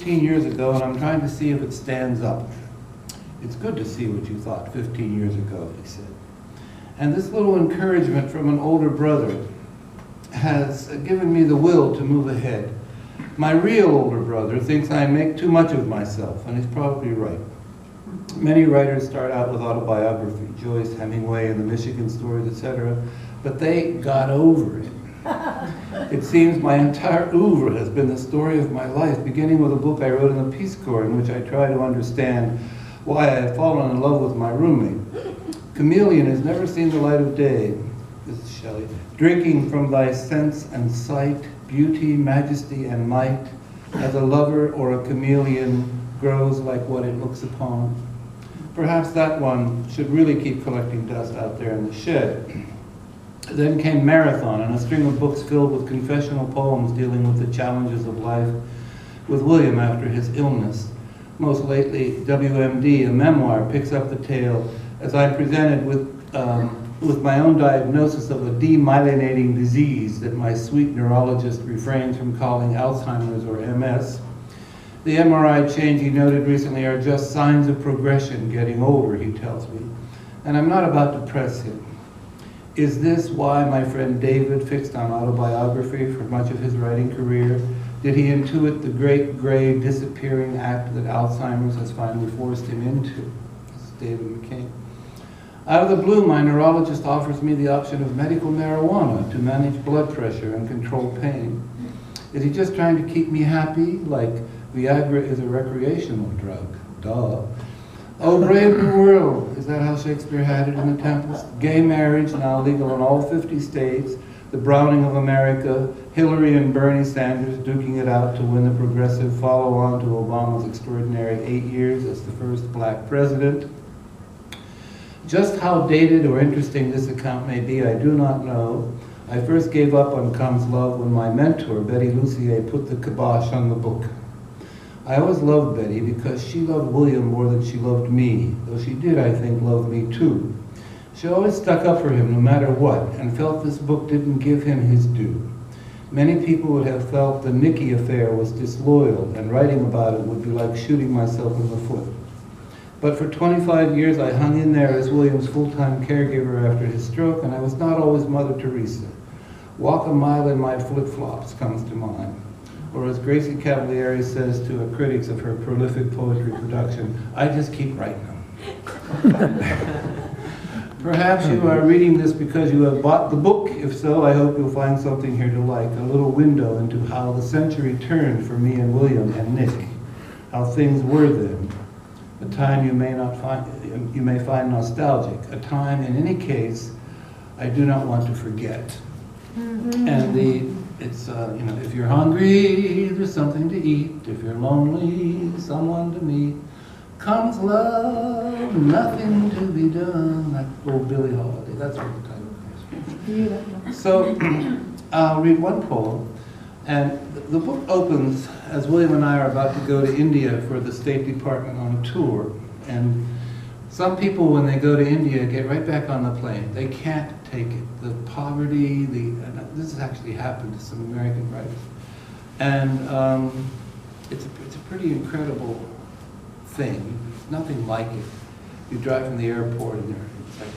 15 years ago, and I'm trying to see if it stands up. It's good to see what you thought 15 years ago, he said. And this little encouragement from an older brother has given me the will to move ahead. My real older brother thinks I make too much of myself, and he's probably right. Many writers start out with autobiography, Joyce, Hemingway, and the Michigan Stories, etc., but they got over it. It seems my entire oeuvre has been the story of my life, beginning with a book I wrote in the Peace Corps in which I try to understand why I had fallen in love with my roommate. Chameleon has never seen the light of day, this is Shelley, drinking from thy sense and sight, beauty, majesty, and might, as a lover or a chameleon grows like what it looks upon. Perhaps that one should really keep collecting dust out there in the shed. Then came Marathon, and a string of books filled with confessional poems dealing with the challenges of life with William after his illness. Most lately, WMD, a memoir, picks up the tale as I presented with my own diagnosis of a demyelinating disease that my sweet neurologist refrains from calling Alzheimer's or MS. The MRI change he noted recently are just signs of progression, getting older, he tells me. And I'm not about to press him. Is this why my friend David fixed on autobiography for much of his writing career? Did he intuit the great gray disappearing act that Alzheimer's has finally forced him into? This is David McCain. Out of the blue, my neurologist offers me the option of medical marijuana to manage blood pressure and control pain. Is he just trying to keep me happy, like Viagra is a recreational drug? Duh. Oh, brave new world, is that how Shakespeare had it in The Tempest? Gay marriage, now legal in all 50 states, the Browning of America, Hillary and Bernie Sanders duking it out to win the progressive follow-on to Obama's extraordinary 8 years as the first black president. Just how dated or interesting this account may be, I do not know. I first gave up on Comes Love when my mentor, Betty Lucier, put the kibosh on the book. I always loved Betty because she loved William more than she loved me, though she did, I think, love me too. She always stuck up for him no matter what, and felt this book didn't give him his due. Many people would have felt the Nikki affair was disloyal, and writing about it would be like shooting myself in the foot. But for 25 years I hung in there as William's full-time caregiver after his stroke, and I was not always Mother Teresa. Walk a mile in my flip-flops comes to mind. Or as Gracie Cavalieri says to her critics of her prolific poetry production, I just keep writing them. Perhaps you are reading this because you have bought the book. If so, I hope you'll find something here to like, a little window into how the century turned for me and William and Nick, how things were then, a time you may find nostalgic, a time, in any case, I do not want to forget. And it's if you're hungry, there's something to eat. If you're lonely, someone to meet. Comes love, nothing to be done. Like old Billie Holiday. That's what the title is. So I'll read one poem. And the book opens as William and I are about to go to India for the State Department on a tour. And some people, when they go to India, get right back on the plane. They can't take it. The poverty, and this has actually happened to some American writers. And it's a pretty incredible thing. Nothing like it. You drive from the airport and it's like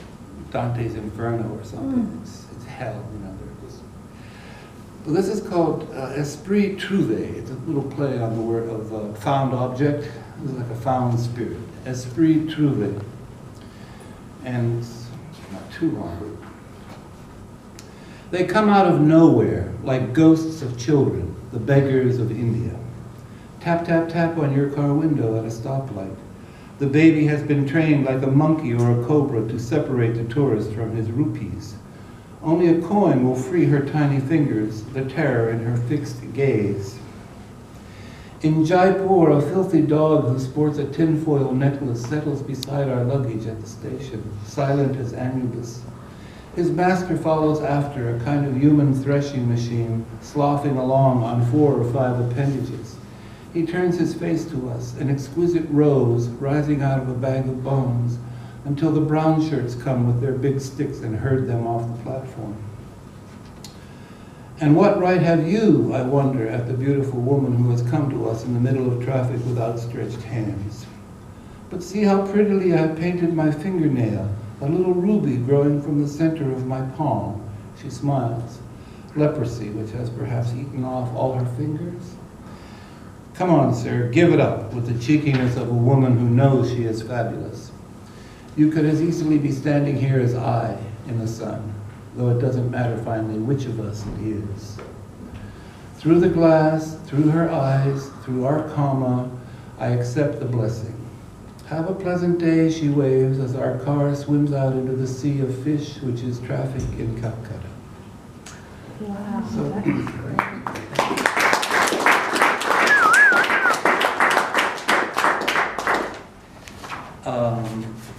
Dante's Inferno or something. It's hell, Well, this is called Esprit Trouvé. It's a little play on the word of found object. This is like a found spirit. Esprit Trouvé. And it's not too long. They come out of nowhere like ghosts of children, the beggars of India. Tap, tap, tap on your car window at a stoplight. The baby has been trained like a monkey or a cobra to separate the tourist from his rupees. Only a coin will free her tiny fingers, the terror in her fixed gaze. In Jaipur, a filthy dog who sports a tinfoil necklace settles beside our luggage at the station, silent as Anubis. His master follows after, a kind of human threshing machine, sloughing along on 4 or 5 appendages. He turns his face to us, an exquisite rose rising out of a bag of bones, until the brown shirts come with their big sticks and herd them off the platform. And what right have you, I wonder, at the beautiful woman who has come to us in the middle of traffic with outstretched hands? But see how prettily I painted my fingernail, a little ruby growing from the center of my palm. She smiles. Leprosy, which has perhaps eaten off all her fingers? Come on, sir, give it up with the cheekiness of a woman who knows she is fabulous. You could as easily be standing here as I in the sun, though it doesn't matter finally which of us it is. Through the glass, through her eyes, through our comma, I accept the blessing. Have a pleasant day, she waves as our car swims out into the sea of fish, which is traffic in Calcutta. Wow, So, that is great.